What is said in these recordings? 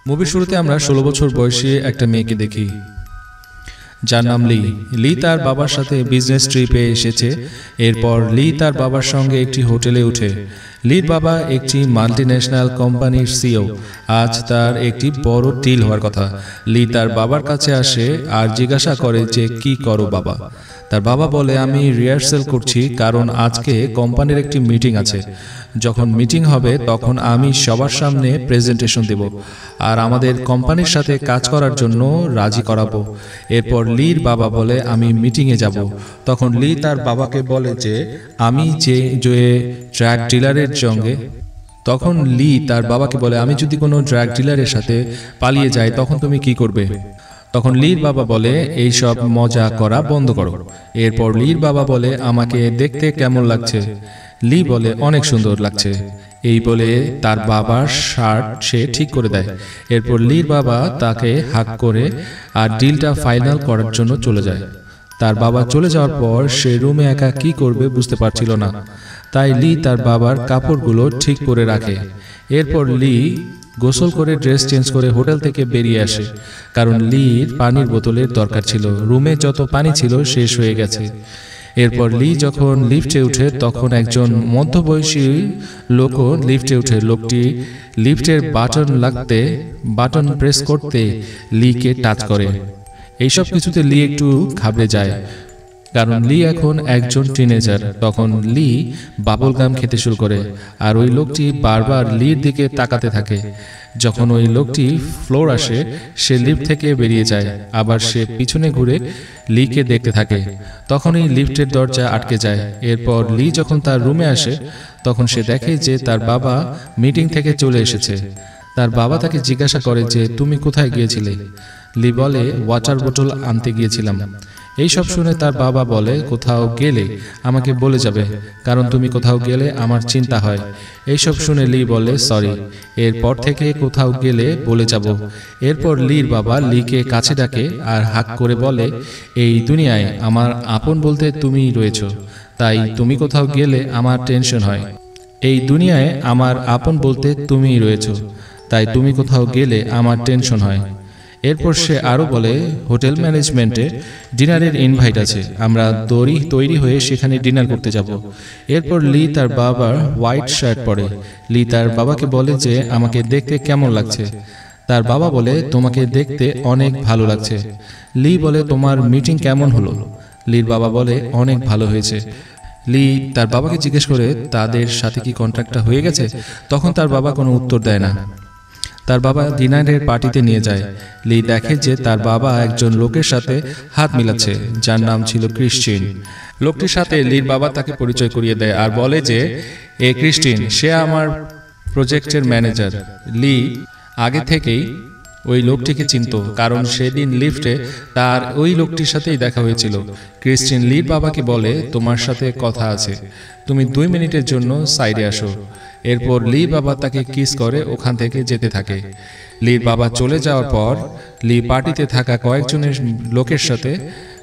মুভির শুরুতে আমরা 16 বছর বয়সী একটা মেয়েকে দেখি যার নাম লি। লি তার বাবার সাথে বিজনেস ট্রিপে এসেছে। এরপর লি তার বাবার সঙ্গে একটি হোটেলে উঠে। লির বাবা একটি মাল্টিন্যাশনাল কোম্পানির সিইও। আজ তার একটি বড় ডিল হওয়ার কথা। লি তার বাবার কাছে আসে আর জিজ্ঞাসা করে যে কি করো বাবা। তার বাবা বলে আমি রিহার্সাল করছি, কারণ আজকে কোম্পানির একটি মিটিং আছে। যখন মিটিং হবে তখন আমি সবার সামনে প্রেজেন্টেশন দেব আর আমাদের কোম্পানির সাথে কাজ করার জন্য রাজি করাবো। এরপর লির বাবা বলে আমি মিটিংয়ে যাব। তখন লি তার বাবাকে বলে যে আমি যে ড্রাগ ডিলারের সঙ্গে তখন লি তার বাবাকে বলে আমি যদি কোনো ড্রাগ ডিলারের সাথে পালিয়ে যাই তখন তুমি কি করবে। তখন লির বাবা বলে এই সব মজা করা বন্ধ করো। এরপর লির বাবা বলে আমাকে দেখতে কেমন লাগছে। লি বলে অনেক সুন্দর লাগছে। এই বলে তার বাবার শার্ট সে ঠিক করে দেয়। এরপর লির বাবা তাকে হাত করে আর ডিলটা ফাইনাল করার জন্য চলে যায়। তার বাবা চলে যাওয়ার পর সে রুমে একা কি করবে বুঝতে পারছিল না। তাই লি তার বাবার কাপড়গুলো ঠিক করে রাখে। এরপর লি গোসল করে ড্রেস চেঞ্জ করে হোটেল থেকে বেরিয়ে আসে, কারণ লির পানির বোতলের দরকার ছিল। রুমে যত পানি ছিল শেষ হয়ে গেছে। এরপর লি যখন লিফটে উঠে তখন একজন মধ্যবয়সী লোকও লিফটে উঠে। লোকটি লিফটের বাটন প্রেস করতে লিকে টাচ করে। এইসব কিছুতে লি একটু ঘাবড়ে যায়, কারণ লি এখন একজন টিনেজার। তখন লি বাবল গাম খেতে শুরু করে আর ওই লোকটি বারবার লির দিকে তাকাতে থাকে। যখন ওই লোকটি ফ্লোর আসে সে লিফট থেকে বেরিয়ে যায়, আবার সে পিছনে ঘুরে লিকে দেখতে থাকে। তখনই লিফটের দরজা আটকে যায়। এরপর লি যখন তার রুমে আসে তখন সে দেখে যে তার বাবা মিটিং থেকে চলে এসেছে। তার বাবা তাকে জিজ্ঞাসা করে যে তুমি কোথায় গিয়েছিলে। লি বলে ওয়াটার বোতল আনতে গিয়েছিলাম। এই সব শুনে তার বাবা বলে কোথাও গেলে আমাকে বলে যাবে, কারণ তুমি কোথাও গেলে আমার চিন্তা হয়। এইসব শুনে লি বলে সরি, এরপর থেকে কোথাও গেলে বলে যাব। এরপর লির বাবা লিকে কাছে ডাকে আর হাত করে বলে এই দুনিয়ায় আমার আপন বলতে তুমিই রয়েছো, তাই তুমি কোথাও গেলে আমার টেনশন হয়। এই দুনিয়ায় আমার আপন বলতে তুমিই রয়েছো, তাই তুমি কোথাও গেলে আমার টেনশন হয়। এরপর সে আরও বলে হোটেল ম্যানেজমেন্টে ডিনারের ইনভাইট আছে, আমরা তৈরি হয়ে সেখানে ডিনার করতে যাব। এরপর লি তার বাবার হোয়াইট শার্ট পরে। লি তার বাবাকে বলে যে আমাকে দেখতে কেমন লাগছে। তার বাবা বলে তোমাকে দেখতে অনেক ভালো লাগছে। লি বলে তোমার মিটিং কেমন হলো। লির বাবা বলে অনেক ভালো হয়েছে। লি তার বাবাকে জিজ্ঞেস করে তাদের সাথে কি কন্ট্রাক্টটা হয়ে গেছে। তখন তার বাবা কোনো উত্তর দেয় না। তার বাবা ডিনারের পার্টিতে নিয়ে যায়। লি দেখে যে তার বাবা একজন লোকের সাথে হাত মিলাচ্ছে যার নাম ছিল ক্রিস্টিন। লোকটির সাথে লির বাবা তাকে পরিচয় করিয়ে দেয় আর বলে যে এ ক্রিস্টিন, সে আমার প্রজেক্টের ম্যানেজার। লি আগে থেকেই ওই লোকটিকে চিনত, কারণ সেদিন লিফটে তার ওই লোকটির সাথেই দেখা হয়েছিল। ক্রিস্টিন লির বাবাকে বলে তোমার সাথে কথা আছে, তুমি 2 মিনিটের জন্য সাইডে আসো। এরপর লির বাবা তাকে কিস করে ওখান থেকে যেতে থাকে। লির বাবা চলে যাওয়ার পর লি পার্টিতে থাকা কয়েকজনের লোকের সাথে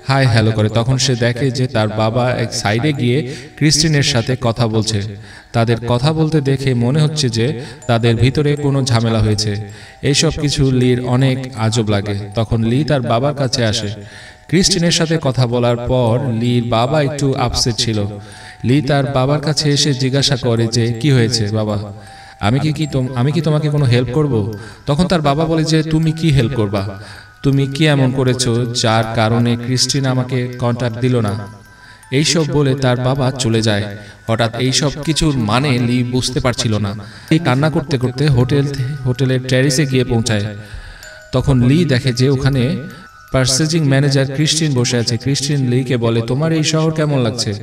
হাই হ্যালো করে। তখন সে দেখে যে তার বাবা এক সাইডে গিয়ে ক্রিস্টিনের সাথে কথা বলছে। তাদের কথা বলতে দেখে মনে হচ্ছে যে তাদের ভিতরে কোনো ঝামেলা হয়েছে। এইসব কিছু লির অনেক আজব লাগে। তখন লি তার বাবার কাছে আসে। ক্রিস্টিনের সাথে কথা বলার পর লির বাবা একটু আপসেট ছিল। লি তার বাবার কাছে এসে জিজ্ঞাসা করে যে কি হয়েছে বাবা, আমি কি তোমাকে কোনো হেল্প করব। তখন তার বাবা বলে যে তুমি কি হেল্প করবা, তুমি কি এমন করেছো যার কারণে ক্রিস্টিন আমাকে কন্ট্যাক্ট দিল না। এইসব বলে তার বাবা চলে যায়। হঠাৎ এইসব কিছুর মানে লি বুঝতে পারছিল না। এই কান্না করতে করতে হোটেলের টেরিসে গিয়ে পৌঁছায়। তখন লি দেখে যে ওখানে পার্চেজিং ম্যানেজার ক্রিস্টিন বসে আছে। ক্রিস্টিন লিকে বলে তোমার এই শহর কেমন লাগছে।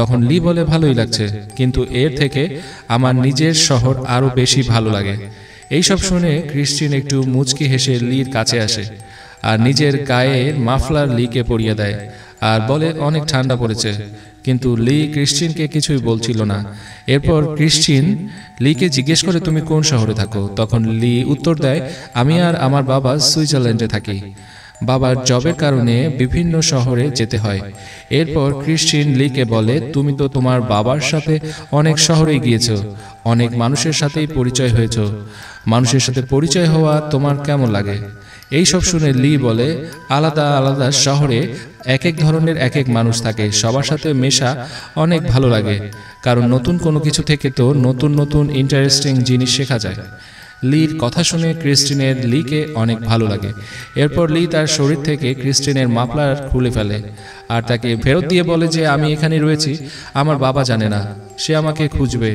তখন লি বলে ভালোই লাগছে, কিন্তু এর থেকে আমার নিজের শহর আরো বেশি ভালো লাগে। এইসব শুনে ক্রিস্টিন একটু মুচকি হেসে লির কাছে আসে আর নিজের গায়ের মাফলার লিকে পরিয়ে দেয় আর বলে অনেক ঠান্ডা পড়েছে। কিন্তু লি ক্রিস্টিনকে কিছুই বলছিল না। এরপর ক্রিস্টিন লিকে জিজ্ঞেস করে তুমি কোন শহরে থাকো। তখন লি উত্তর দেয় আমি আর আমার বাবা সুইজারল্যান্ডে থাকি। বাবার জবের কারণে বিভিন্ন শহরে যেতে হয়। এরপর ক্রিস্টিন লিকে বলে, তুমি তো তোমার বাবার সাথে অনেক শহরে গিয়েছো, অনেক মানুষের সাথেই পরিচয় হয়েছো, মানুষের সাথে পরিচয় হওয়া তোমার কেমন লাগে? এই সব শুনে লি বলে, আলাদা আলাদা শহরে এক এক ধরনের এক এক মানুষ থাকে, সবার সাথে মেশা অনেক ভালো লাগে, কারণ নতুন কোনো কিছু থেকে তো নতুন নতুন ইন্টারেস্টিং জিনিস শেখা যায়। লির কথা শুনে ক্রিস্টিনের লিকে অনেক ভালো লাগে। এরপর লি তার শরীর থেকে ক্রিস্টিনের মাফলার খুলে ফেলে আর তাকে ফেরত দিয়ে বলে যে আমি এখানে রয়েছি, আমার বাবা জানে না, সে আমাকে খুঁজবে।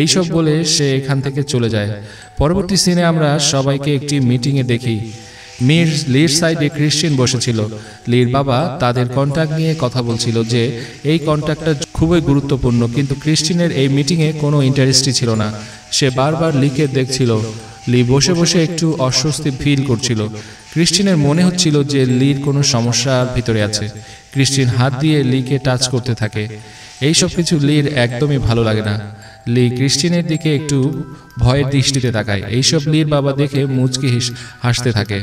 এইসব বলে সে এখান থেকে চলে যায়। পরবর্তী সিনে আমরা সবাইকে একটি মিটিংয়ে দেখি। লির সাইডে ক্রিস্টিন বসেছিল। লির বাবা তাদের কন্ট্যাক্ট নিয়ে কথা বলছিল যে এই কন্ট্যাক্টটা খুবই গুরুত্বপূর্ণ, কিন্তু ক্রিস্টিনের এই মিটিংয়ে কোনো ইন্টারেস্টই ছিল না। সে বারবার লিকে দেখছিল। লি বসে বসে একটু অস্বস্তি ফিল করছিল। ক্রিস্টিনের মনে হচ্ছিল যে লির কোনো সমস্যার ভিতরে আছে। ক্রিস্টিন হাত দিয়ে লিকে টাচ করতে থাকে। এইসব কিছু লির একদমই ভালো লাগে না। লি ক্রিস্টিনের দিকে একটু ভয়ের দৃষ্টিতে তাকায়। এইসব লির বাবা দেখে মুচকি হাসতে থাকে।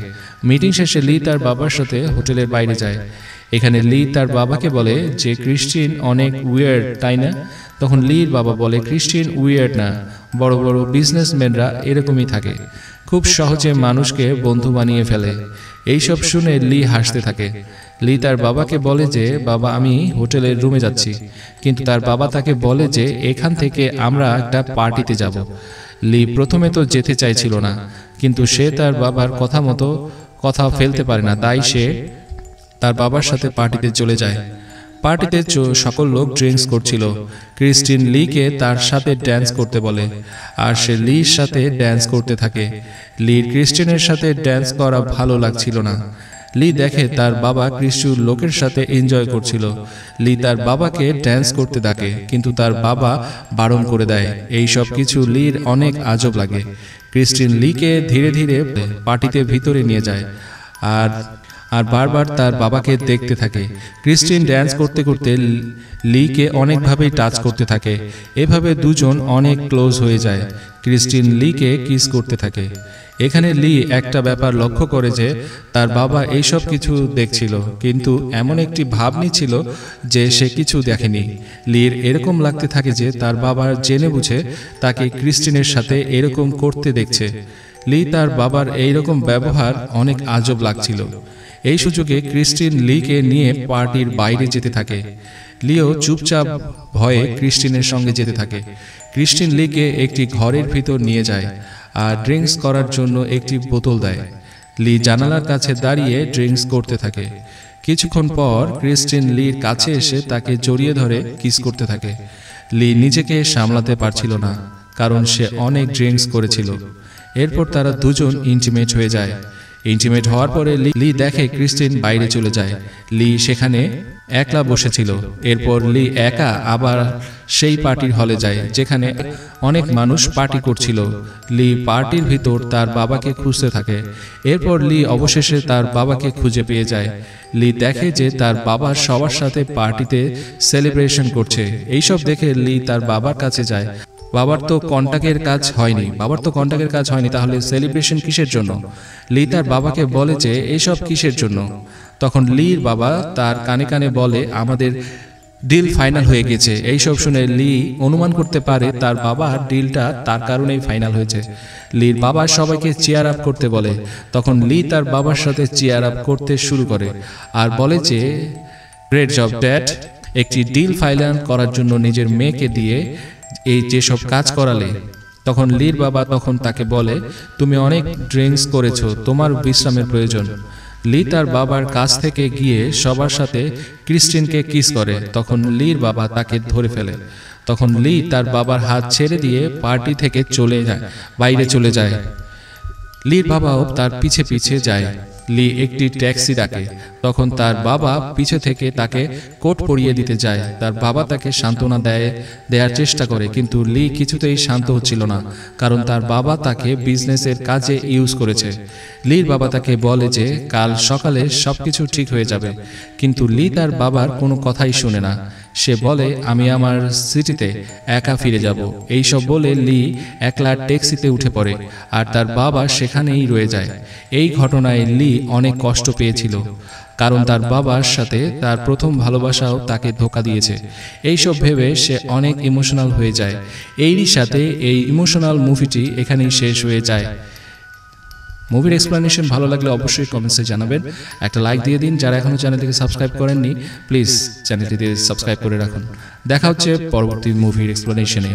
মিটিং শেষে লি তার বাবার সাথে হোটেলের বাইরে যায়। এখানে লি তার বাবাকে বলে যে ক্রিস্টিন অনেক উইয়ার্ড, তাই না? তখন লির বাবা বলে, ক্রিস্টিন উইয়ার্ড না, বড় বড় বিজনেসম্যানরা এরকমই থাকে, খুব সহজে মানুষকে বন্ধু বানিয়ে ফেলে। এইসব শুনে লি হাসতে থাকে। লি তার বাবাকে বলে যে বাবা, আমি হোটেলের রুমে যাচ্ছি, কিন্তু তার বাবা তাকে বলে যে এখান থেকে আমরা একটা পার্টিতে যাব। লি প্রথমে তো যেতে চাইছিল না, কিন্তু সে তার বাবার কথা মতো কথা ফেলতে পারে না, তাই সে তার বাবার সাথে পার্টিতে চলে যায়। পার্টিতে সকল লোক ড্রিঙ্কস করছিল। ক্রিস্টিন লিকে তার সাথে ড্যান্স করতে বলে আর সে লির সাথে ড্যান্স করতে থাকে। লির ক্রিস্টিনের সাথে ড্যান্স করা ভালো লাগছিল না। লি দেখে তার বাবা কিছু লোকের সাথে এনজয় করছিল। লি তার বাবাকে ড্যান্স করতে ডাকে, কিন্তু তার বাবা বারণ করে দেয়। এই সব কিছু লির অনেক আজব লাগে। ক্রিস্টিন লিকে ধীরে ধীরে পার্টিতে ভিতরে নিয়ে যায় আর বারবার তার বাবাকে দেখতে থাকে। ক্রিস্টিন ড্যান্স করতে করতে লিকে অনেকভাবেই টাচ করতে থাকে। এভাবে দুজন অনেক ক্লোজ হয়ে যায়। ক্রিস্টিন লিকে কিস করতে থাকে। এখানে লি একটা ব্যাপার লক্ষ্য করে যে তার বাবা এইসব কিছু দেখছিল, কিন্তু এমন একটি ভাব নিচ্ছিল যে সে কিছু দেখেনি। লির এরকম লাগতে থাকে যে তার বাবা জেনে বুঝে তাকে ক্রিস্টিনের সাথে এরকম করতে দেখছে। লি তার বাবার এইরকম ব্যবহার অনেক আজব লাগছিল। এই সুযোগে ক্রিস্টিন লিকে নিয়ে পার্টির বাইরে যেতে থাকে। লিও চুপচাপ ভয়ে ক্রিস্টিনের সঙ্গে যেতে থাকে। ক্রিস্টিন লিকে একটি ঘরের ভিতর নিয়ে যায় আর ড্রিঙ্কস করার জন্য একটি বোতল দেয়। লি জানালার কাছে দাঁড়িয়ে ড্রিঙ্কস করতে থাকে। কিছুক্ষণ পর ক্রিস্টিন লির কাছে এসে তাকে জড়িয়ে ধরে কিস করতে থাকে। লি নিজেকে সামলাতে পারছিল না, কারণ সে অনেক ড্রিঙ্কস করেছিল। এরপর তারা দুজন ইন্টিমেট হয়ে যায়। ইন্টিমেট হওয়ার পরে লি দেখে ক্রিস্টিন বাইরে চলে যায়। লি সেখানে একলা বসেছিল। এরপর লি একা আবার সেই পার্টির হলে যায় যেখানে অনেক মানুষ পার্টি করছিল। লি পার্টির ভিতর তার বাবাকে খুঁজতে থাকে। এরপর লি অবশেষে তার বাবাকে খুঁজে পেয়ে যায়। লি দেখে যে তার বাবা সবার সাথে পার্টিতে সেলিব্রেশন করছে। এইসব দেখে লি তার বাবার কাছে যায়। বাবার তো কন্ট্যাক্টের কাজ হয়নি, তাহলে সেলিব্রেশন কিসের জন্য? লি তার বাবাকে বলে যে এইসব কিসের জন্য? তখন লির বাবা তার কানে কানে বলে, আমাদের ডিল ফাইনাল হয়ে গেছে। এইসব শুনে লি অনুমান করতে পারে তার বাবার ডিলটা তার কারণেই ফাইনাল হয়েছে। লির বাবা সবাইকে চেয়ার আপ করতে বলে। তখন লি তার বাবার সাথে চেয়ার আপ করতে শুরু করে আর বলে যে গ্রেট জব ড্যাড, একটি ডিল ফাইনাল করার জন্য নিজের মেয়েকে দিয়ে এই যেসব কাজ করালে। তখন লির বাবা তখন তাকে বলে, তুমি অনেক ড্রিঙ্কস করেছো, তোমার বিশ্রামের প্রয়োজন। লি তার বাবার কাছ থেকে গিয়ে সবার সাথে ক্রিস্টিনকে কিস করে। তখন লির বাবা তাকে ধরে ফেলে। তখন লি তার বাবার হাত ছেড়ে দিয়ে পার্টি থেকে বাইরে চলে যায়। লির বাবাও তার পিছে পিছে যায়। লি একটি ট্যাক্সি ডাকে। তখন তার বাবা পিছে থেকে তাকে কোট পরিয়ে দিতে যায়। তার বাবা তাকে সান্ত্বনা দেওয়ার চেষ্টা করে, কিন্তু লি কিছুতেই শান্ত হচ্ছিল না, কারণ তার বাবা তাকে বিজনেসের কাজে ইউজ করেছে। লির বাবা তাকে বলে যে কাল সকালে সবকিছু ঠিক হয়ে যাবে, কিন্তু লি তার বাবার কোনো কথাই শুনে না। সে বলে আমি আমার সিটিতে একা ফিরে যাব। এইসব বলে লি একলা ট্যাক্সিতে উঠে পড়ে আর তার বাবা সেখানেই রয়ে যায়। এই ঘটনায় লি অনেক কষ্ট পেয়েছিল, কারণ তার বাবার সাথে তার প্রথম ভালোবাসাও তাকে ধোঁকা দিয়েছে। এইসব ভেবে সে অনেক ইমোশনাল হয়ে যায়। এরই সাথে এই ইমোশনাল মুভিটি এখানেই শেষ হয়ে যায়। মুভির এক্সপ্লেনেশন ভালো লাগলে অবশ্যই কমেন্টসে জানাবেন। একটা লাইক দিয়ে দিন। যারা এখনও চ্যানেলটিকে সাবস্ক্রাইব করেননি প্লিজ চ্যানেলটিতে সাবস্ক্রাইব করে রাখুন। দেখা হচ্ছে পরবর্তী মুভির এক্সপ্লেনেশনে।